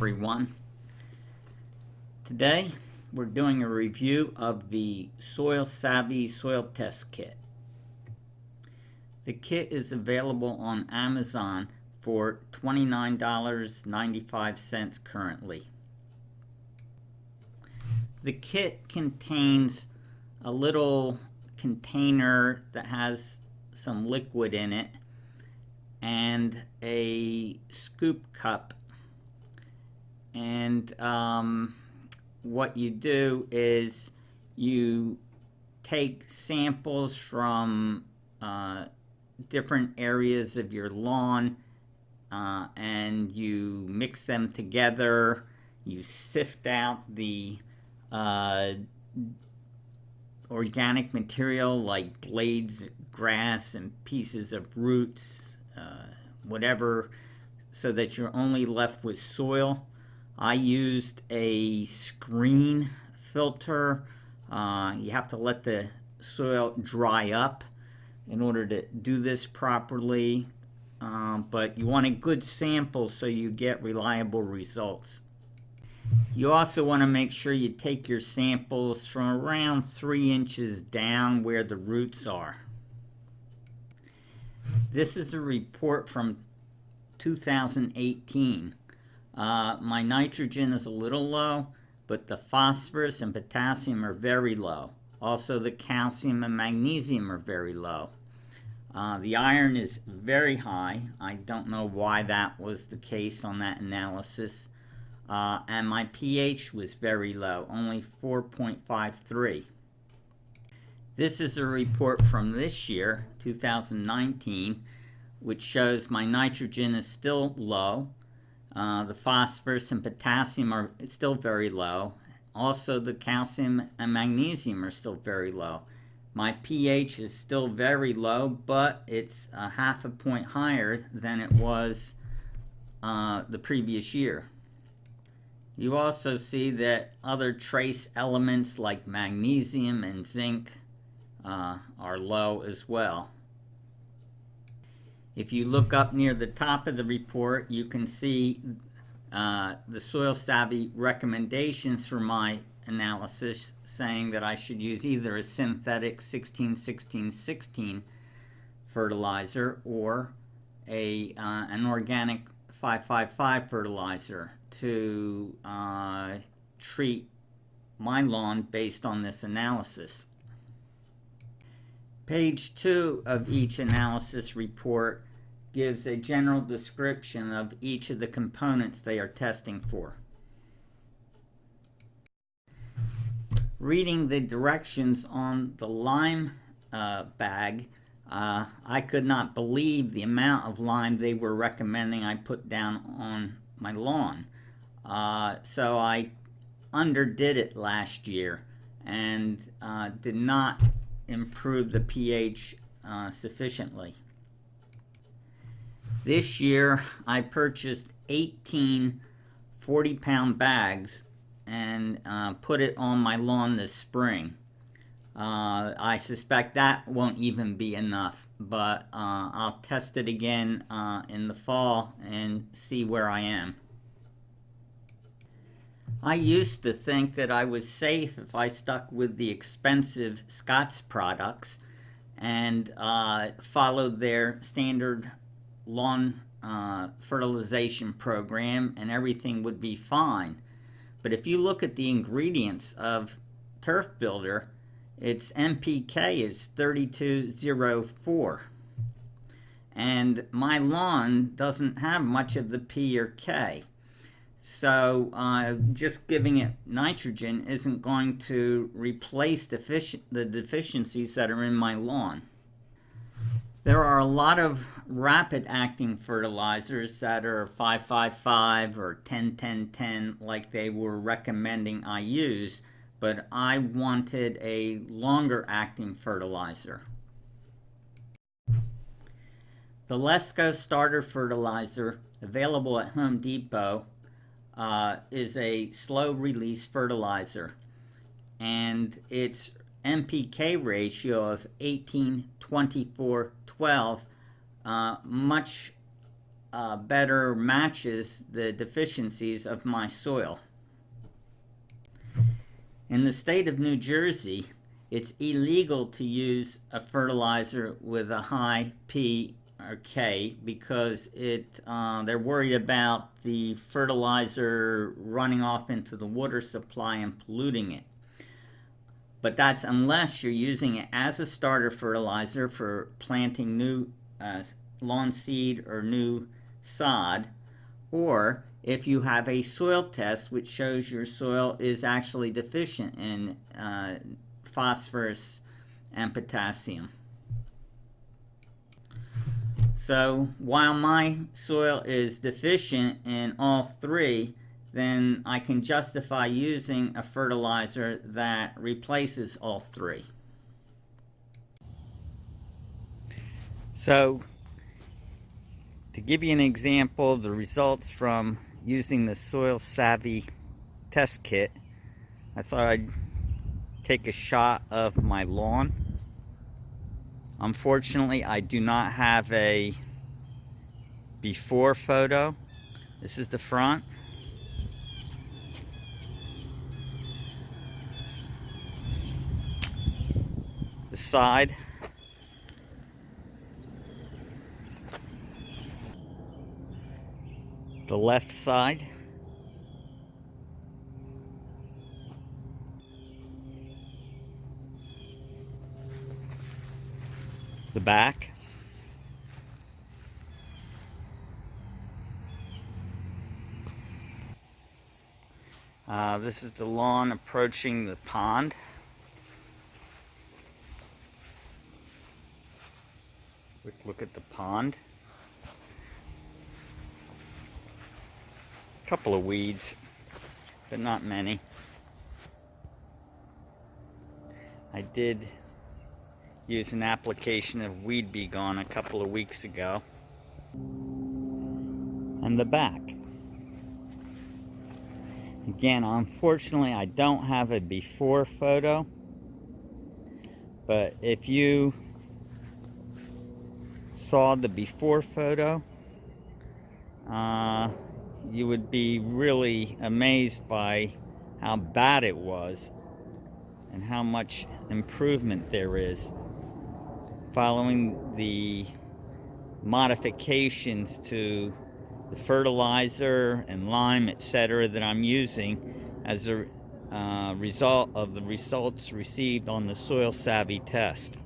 everyone. Today we're doing a review of the Soil Savvy Soil Test Kit. The kit is available on Amazon for $29.95 currently. The kit contains a little container that has some liquid in it and a scoop cup, and what you do is you take samples from different areas of your lawn and you mix them together. You sift out the organic material like blades, grass, and pieces of roots, whatever, so that you're only left with soil. I used a screen filter. You have to let the soil dry up in order to do this properly, but you want a good sample so you get reliable results. You also want to make sure you take your samples from around 3 inches down where the roots are. This is a report from 2018. My nitrogen is a little low, but the phosphorus and potassium are very low. Also, the calcium and magnesium are very low. The iron is very high. I don't know why that was the case on that analysis. And my pH was very low, only 4.53. This is a report from this year, 2019, which shows my nitrogen is still low. The phosphorus and potassium are still very low. Also, the calcium and magnesium are still very low. My pH is still very low, but it's a half a point higher than it was the previous year. You also see that other trace elements like magnesium and zinc are low as well. If you look up near the top of the report, you can see the Soil Savvy recommendations for my analysis, saying that I should use either a synthetic 16-16-16 fertilizer or an organic 5-5-5 fertilizer to treat my lawn based on this analysis. Page 2 of each analysis report gives a general description of each of the components they are testing for. Reading the directions on the lime bag, I could not believe the amount of lime they were recommending I put down on my lawn. So I underdid it last year and did not improve the pH sufficiently. This year I purchased 18 40-pound bags and put it on my lawn this spring. I suspect that won't even be enough, but I'll test it again in the fall and see where I am. I used to think that I was safe if I stuck with the expensive Scott's products and followed their standard lawn fertilization program, and everything would be fine. But if you look at the ingredients of Turf Builder, its NPK is 3204, and my lawn doesn't have much of the P or K. So just giving it nitrogen isn't going to replace the deficiencies that are in my lawn. There are a lot of rapid-acting fertilizers that are 5-5-5 or 10-10-10 like they were recommending I use, but I wanted a longer-acting fertilizer. The Lesco Starter Fertilizer, available at Home Depot, is a slow-release fertilizer, and its NPK ratio of 18-24-12 much better matches the deficiencies of my soil. In the state of New Jersey, it's illegal to use a fertilizer with a high P or K because they're worried about the fertilizer running off into the water supply and polluting it. But that's unless you're using it as a starter fertilizer for planting new lawn seed or new sod, or if you have a soil test which shows your soil is actually deficient in phosphorus and potassium. So while my soil is deficient in all three, then I can justify using a fertilizer that replaces all three. So to give you an example of the results from using the Soil Savvy test kit, I thought I'd take a shot of my lawn. Unfortunately, I do not have a before photo. This is the front. The side. The left side. The back. This is the lawn approaching the pond. Quick look at the pond. A couple of weeds, but not many. I did use an application of Weed Be Gone a couple of weeks ago. And the back. Again, unfortunately, I don't have a before photo, but if you saw the before photo, you would be really amazed by how bad it was and how much improvement there is following the modifications to the fertilizer and lime, etc., that I'm using as a result of the results received on the Soil Savvy test.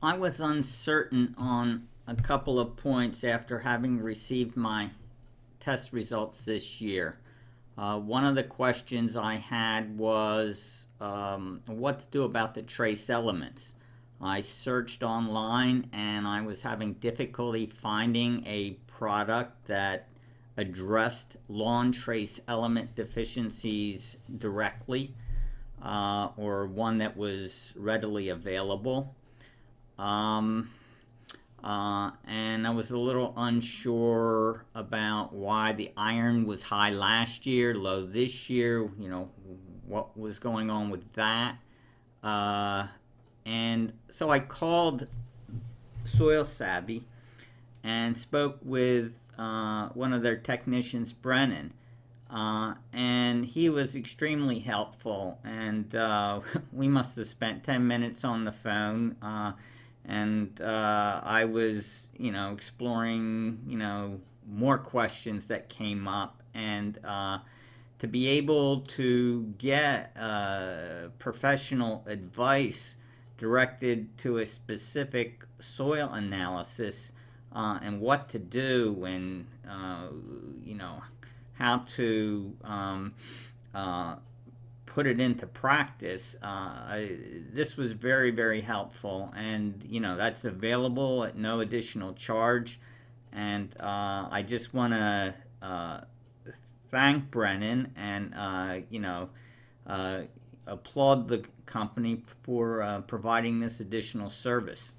I was uncertain on a couple of points after having received my test results this year. One of the questions I had was what to do about the trace elements. I searched online and I was having difficulty finding a product that addressed lawn trace element deficiencies directly, or one that was readily available. And I was a little unsure about why the iron was high last year, low this year, what was going on with that. And so I called Soil Savvy and spoke with one of their technicians, Brennan, and he was extremely helpful, and we must have spent 10 minutes on the phone, and I was, exploring, more questions that came up, and to be able to get professional advice directed to a specific soil analysis and what to do and how to put it into practice. This was very, very helpful, and that's available at no additional charge. And I just want to thank Brennan and applaud the company for providing this additional service.